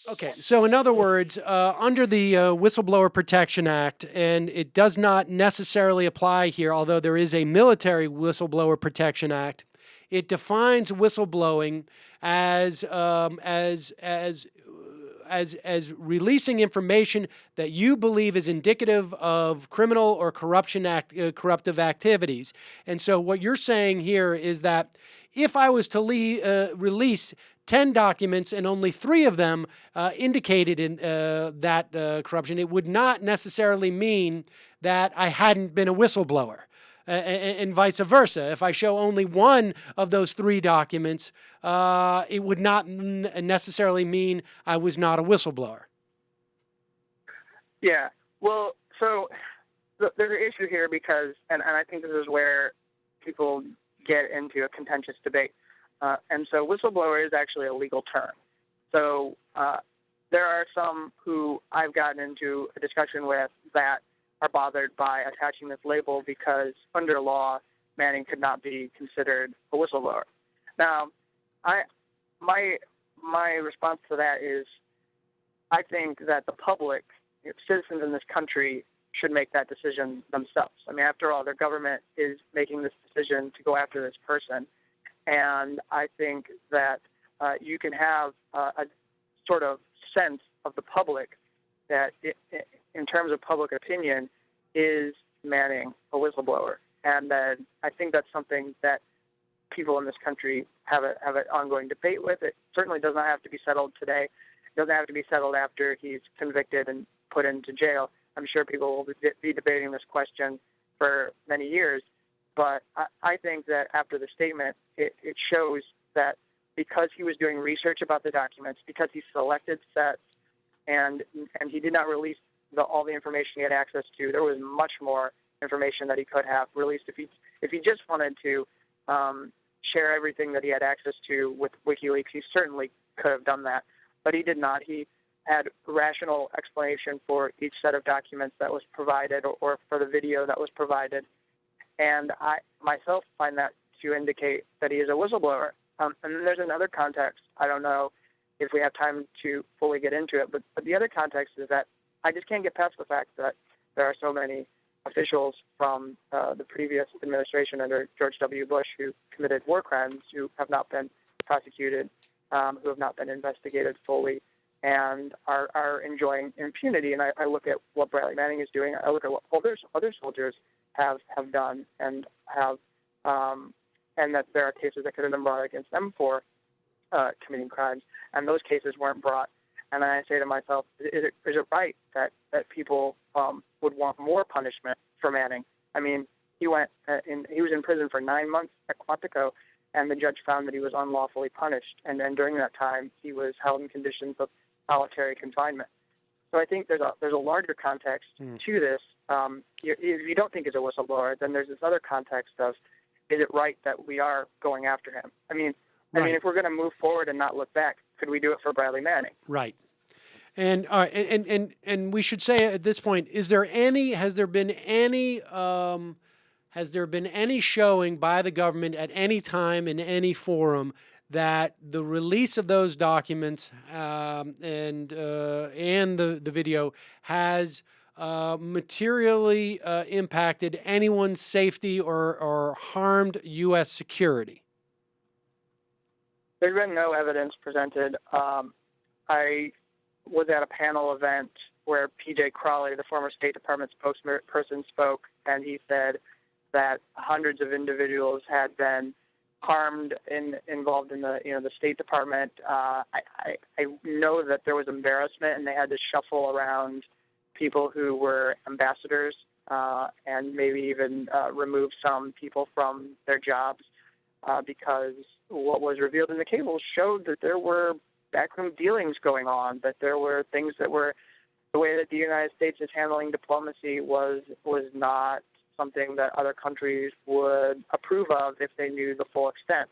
Okay, so in other words, under the Whistleblower Protection Act, and it does not necessarily apply here, although there is a military Whistleblower Protection Act, it defines whistleblowing as as releasing information that you believe is indicative of criminal or corruptive activities. And so, what you're saying here is that if I was to release 10 documents and only 3 of them indicated in that corruption, it would not necessarily mean that I hadn't been a whistleblower. And vice versa. If I show only one of those 3 documents, it would not necessarily mean I was not a whistleblower. Yeah. Well, so there's an issue here because, and I think this is where people get into a contentious debate. And so whistleblower is actually a legal term. So there are some who I've gotten into a discussion with that are bothered by attaching this label because under law, Manning could not be considered a whistleblower. Now, my response to that is I think that the public, citizens in this country, should make that decision themselves. I mean, after all, their government is making this decision to go after this person. And I think that you can have a sort of sense of the public that in terms of public opinion, is Manning a whistleblower? And then I think that's something that people in this country have an ongoing debate with. It certainly does not have to be settled today. It doesn't have to be settled after he's convicted and put into jail. I'm sure people will be debating this question for many years. But I think that after the statement, it shows that because he was doing research about the documents, because he selected sets, and he did not release all the information he had access to, there was much more information that he could have released if he just wanted to share everything that he had access to with WikiLeaks. He certainly could have done that, but he did not. He had rational explanation for each set of documents that was provided or for the video that was provided. And I myself find that to indicate that he is a whistleblower. And then there's another context. I don't know if we have time to fully get into it, but the other context is that I just can't get past the fact that there are so many officials from the previous administration under George W. Bush who committed war crimes, who have not been prosecuted, who have not been investigated fully, and are enjoying impunity. And I look at what Bradley Manning is doing. I look at what other soldiers have done and have, and that there are cases that could have been brought against them for committing crimes, and those cases weren't brought. And then I say to myself, is it right that people would want more punishment for Manning? I mean, he was in prison for 9 months at Quantico, and the judge found that he was unlawfully punished. And then during that time, he was held in conditions of solitary confinement. So I think there's a larger context to this. If you don't think he's a whistleblower, then there's this other context of, is it right that we are going after him? I mean, if we're going to move forward and not look back, could we do it for Bradley Manning? Right. And we should say at this point, has there been any showing by the government at any time in any forum that the release of those documents and the video has materially impacted anyone's safety or harmed U.S. security? There's been no evidence presented. I was at a panel event where P.J. Crowley, the former State Department spokesperson, spoke, and he said that hundreds of individuals had been harmed involved in the State Department. I know that there was embarrassment, and they had to shuffle around people who were ambassadors and maybe even remove some people from their jobs because what was revealed in the cables showed that there were backroom dealings going on, that there were things that were the way that the United States is handling diplomacy was not something that other countries would approve of if they knew the full extent.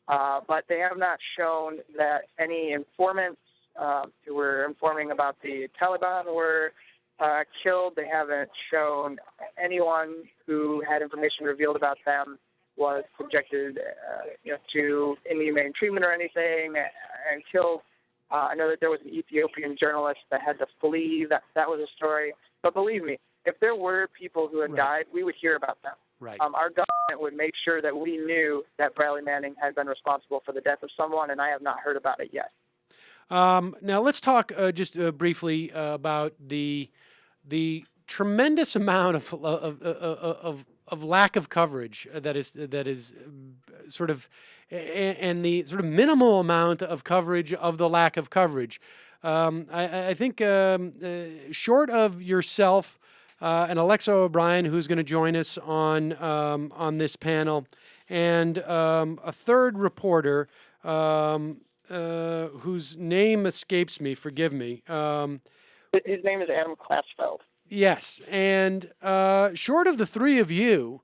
But they have not shown that any informants who were informing about the Taliban were killed. They haven't shown anyone who had information revealed about them was subjected to inhumane treatment or anything and killed. I know that there was an Ethiopian journalist that had to flee. That was a story. But believe me, if there were people who had died, we would hear about them. Right. Our government would make sure that we knew that Bradley Manning had been responsible for the death of someone, and I have not heard about it yet. Now let's talk just briefly about the tremendous amount of lack of coverage that is sort of, and the sort of minimal amount of coverage of the lack of coverage. I think short of yourself and Alexa O'Brien, who's going to join us on this panel, and a third reporter whose name escapes me. Forgive me. His name is Adam Klasfeld. Yes, and short of the three of you,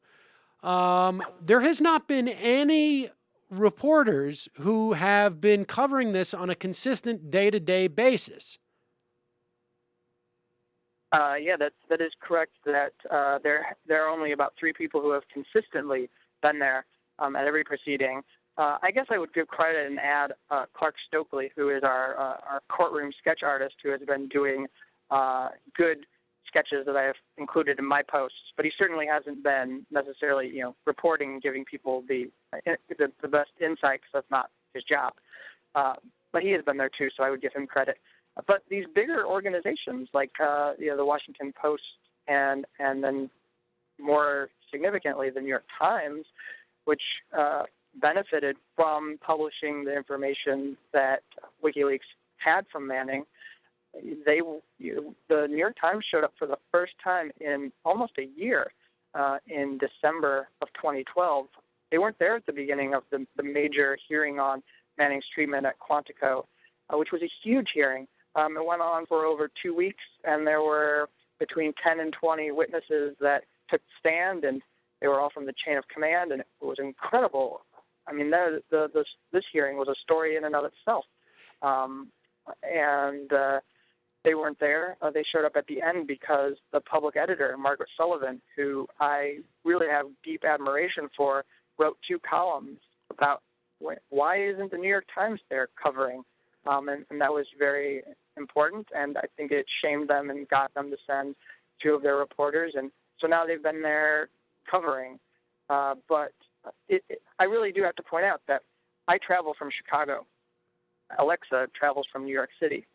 there has not been any reporters who have been covering this on a consistent day-to-day basis. Yeah, that is correct. That there are only about 3 people who have consistently been there at every proceeding. I guess I would give credit and add Clark Stokely, who is our courtroom sketch artist, who has been doing good sketches that I have included in my posts. But he certainly hasn't been necessarily, reporting and giving people the best insight, because that's not his job. But he has been there too, so I would give him credit. But these bigger organizations like the Washington Post and then more significantly the New York Times, which benefited from publishing the information that WikiLeaks had from Manning, the New York Times showed up for the first time in almost a year in December of 2012. They weren't there at the beginning of the major hearing on Manning's treatment at Quantico, which was a huge hearing. It went on for over 2 weeks, and there were between 10 and 20 witnesses that took stand, and they were all from the chain of command, and it was incredible. I mean, this hearing was a story in and of itself. And they weren't there. They showed up at the end because the public editor, Margaret Sullivan, who I really have deep admiration for, wrote 2 columns about why isn't the New York Times there covering. And that was very important, and I think it shamed them and got them to send 2 of their reporters. And so now they've been there covering. But I really do have to point out that I travel from Chicago. Alexa travels from New York City.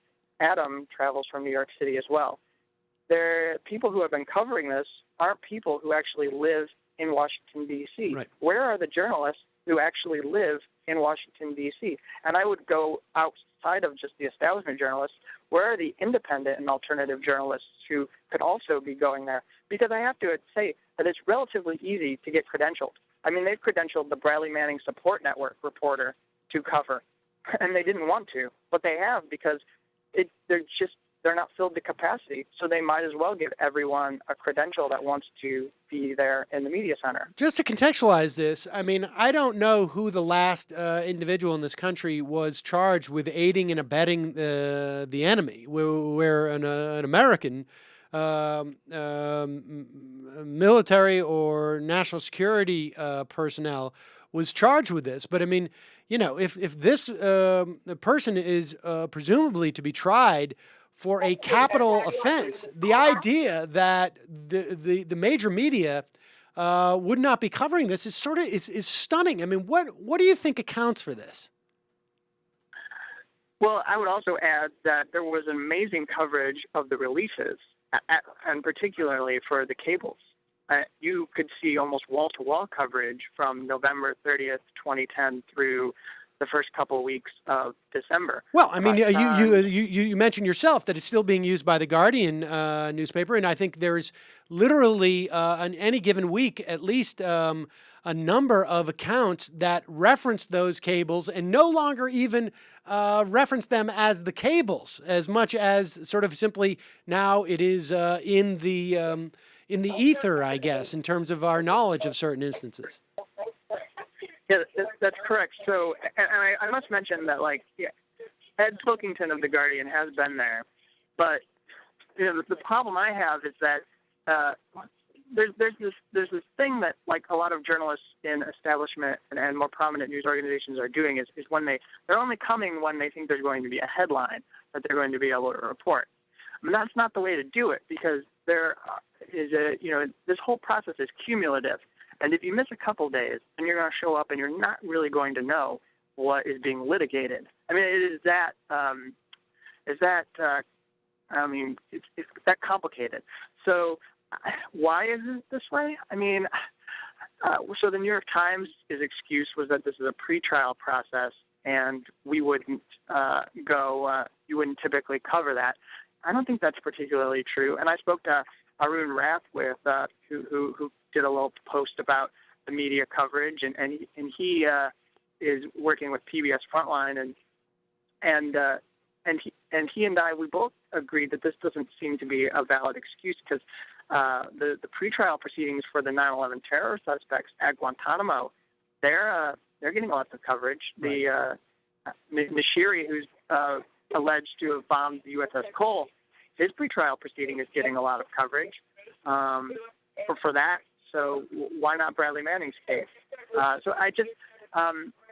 Adam travels from New York City as well. People who have been covering this aren't people who actually live in Washington, D.C. Right. Where are the journalists who actually live in Washington, D.C.? And I would go outside of just the establishment journalists. Where are the independent and alternative journalists who could also be going there? Because I have to say that it's relatively easy to get credentialed. I mean, they've credentialed the Bradley Manning Support Network reporter to cover, and they didn't want to, but they have, because they're not filled to capacity, so they might as well give everyone a credential that wants to be there in the media center. Just to contextualize this, I mean, I don't know who the last individual in this country was charged with aiding and abetting the enemy, where an American military or national security personnel was charged with this. But I mean, if this person is presumably to be tried for a capital offense, the idea that the major media would not be covering this is stunning. I mean, what do you think accounts for this? Well, I would also add that there was amazing coverage of the releases, and particularly for the cables. You could see almost wall-to-wall coverage from November 30th, 2010 through the first couple of weeks of December. Well, I mean, you mentioned yourself that it's still being used by the Guardian newspaper, and I think there's literally on any given week at least a number of accounts that reference those cables and no longer even reference them as the cables, as much as sort of simply now it is in the ether, I guess, in terms of our knowledge of certain instances. Yeah, that's correct. So, and I must mention that, Ed Pilkington of The Guardian has been there, but the problem I have is that there's this thing that like a lot of journalists in establishment and more prominent news organizations are doing is when they're only coming when they think there's going to be a headline that they're going to be able to report. I mean, that's not the way to do it, because there is this whole process is cumulative, and if you miss a couple days, then you're going to show up and you're not really going to know what is being litigated. I mean, it is that it's that complicated. So why is it this way? I mean, so the New York Times' excuse was that this is a pretrial process and we wouldn't you wouldn't typically cover that. I don't think that's particularly true. And I spoke to Arun Rathwith, who did a little post about the media coverage, and he is working with PBS Frontline, and he and I, we both agreed that this doesn't seem to be a valid excuse, because the pretrial proceedings for the 9/11 terror suspects at Guantanamo, they're getting lots of coverage. Right. The Nashiri, who's alleged to have bombed the USS Cole, his pretrial proceeding is getting a lot of coverage for that. So why not Bradley Manning's case? So I just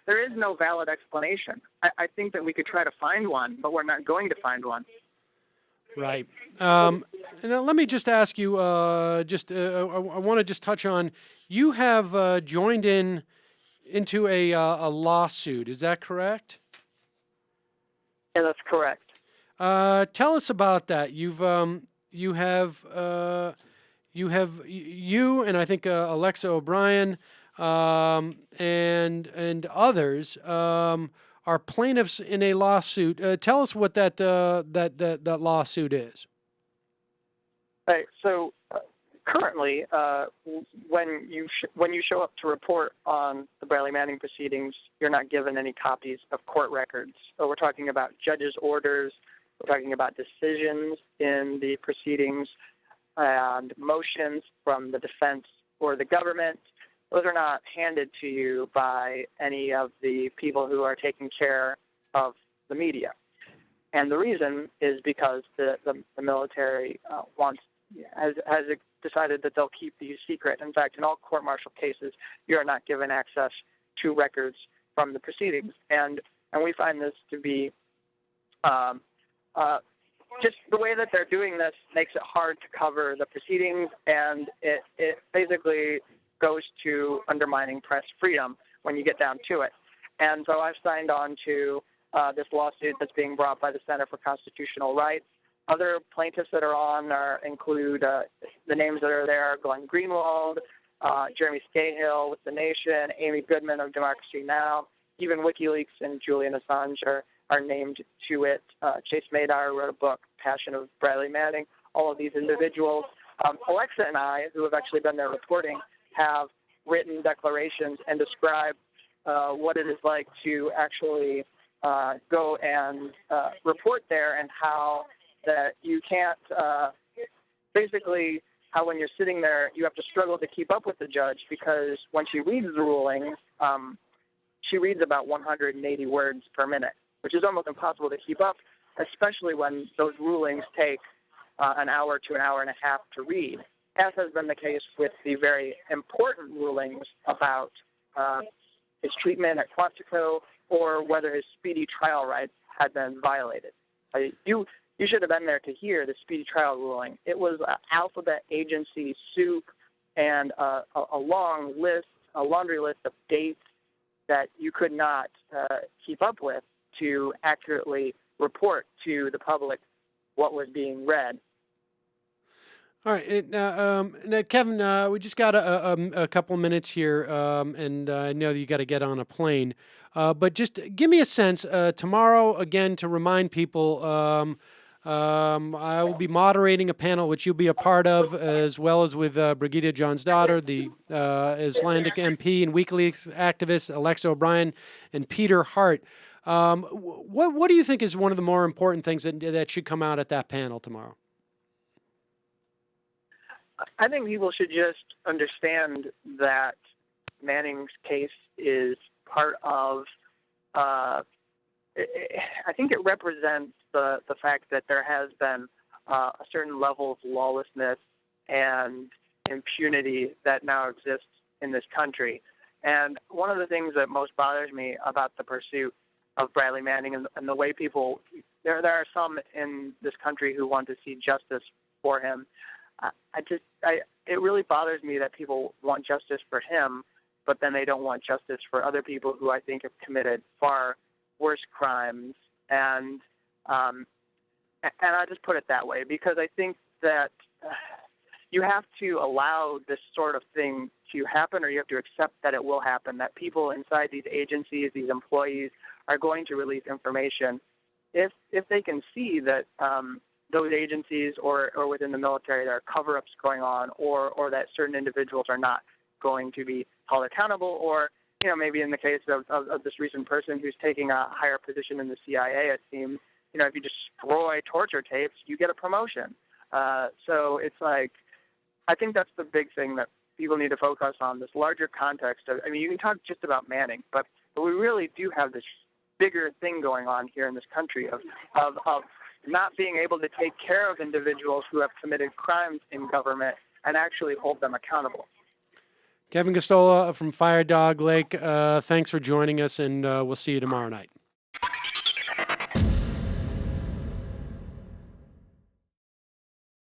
there is no valid explanation. I think that we could try to find one, but we're not going to find one. Right. Now let me just ask you, I want to just touch on, you have joined into a lawsuit. Is that correct? Yeah, that's correct. Tell us about that. You and I think Alexa O'Brien and others are plaintiffs in a lawsuit. Tell us what that lawsuit is. Right. So currently, when you show up to report on the Bradley Manning proceedings, you're not given any copies of court records. So we're talking about judges' orders. We're talking about decisions in the proceedings and motions from the defense or the government. Those are not handed to you by any of the people who are taking care of the media. And the reason is because the military has decided that they'll keep these secret. In fact, in all court-martial cases, you are not given access to records from the proceedings. And we find this to be just the way that they're doing this makes it hard to cover the proceedings, and it basically goes to undermining press freedom when you get down to it. And so I've signed on to this lawsuit that's being brought by the Center for Constitutional Rights. Other plaintiffs that are on include the names that are there: Glenn Greenwald, Jeremy Scahill with The Nation, Amy Goodman of Democracy Now!, even WikiLeaks and Julian Assange are named to it. Chase Madar wrote a book, Passion of Bradley Manning. All of these individuals. Alexa and I, who have actually been there reporting, have written declarations and described what it is like to actually go and report there, and how that you can't basically how when you're sitting there you have to struggle to keep up with the judge, because when she reads the rulings, she reads about 180 words per minute, which is almost impossible to keep up, especially when those rulings take an hour to an hour and a half to read, as has been the case with the very important rulings about his treatment at Quantico, or whether his speedy trial rights had been violated. You should have been there to hear the speedy trial ruling. It was an alphabet agency soup and a long list, a laundry list of dates that you could not keep up with to accurately report to the public what was being read. All right. Now, Kevin, we just got a couple of minutes here, and I know that you got to get on a plane. But just give me a sense tomorrow, again, to remind people, I will be moderating a panel which you'll be a part of, as well as with Brigitte Jonsdottir, the Icelandic MP and WikiLeaks activist, Alexa O'Brien, and Peter Hart. What do you think is one of the more important things that should come out at that panel tomorrow? I think people should just understand that Manning's case is part of, I think it represents the fact that there has been a certain level of lawlessness and impunity that now exists in this country. And one of the things that most bothers me about the pursuit of Bradley Manning and the way people, there are some in this country who want to see justice for him. It really bothers me that people want justice for him, but then they don't want justice for other people who I think have committed far worse crimes. And I just put it that way because I think that you have to allow this sort of thing to happen, or you have to accept that it will happen, that people inside these agencies, these employees, are going to release information if they can see that those agencies or within the military there are cover-ups going on, or that certain individuals are not going to be held accountable, or maybe in the case of this recent person who's taking a higher position in the CIA, it seems, if you destroy torture tapes, you get a promotion. So it's like, I think that's the big thing that people need to focus on, this larger context of, you can talk just about Manning, but we really do have this bigger thing going on here in this country of not being able to take care of individuals who have committed crimes in government and actually hold them accountable. Kevin Gosztola from Firedoglake, thanks for joining us, and we'll see you tomorrow night.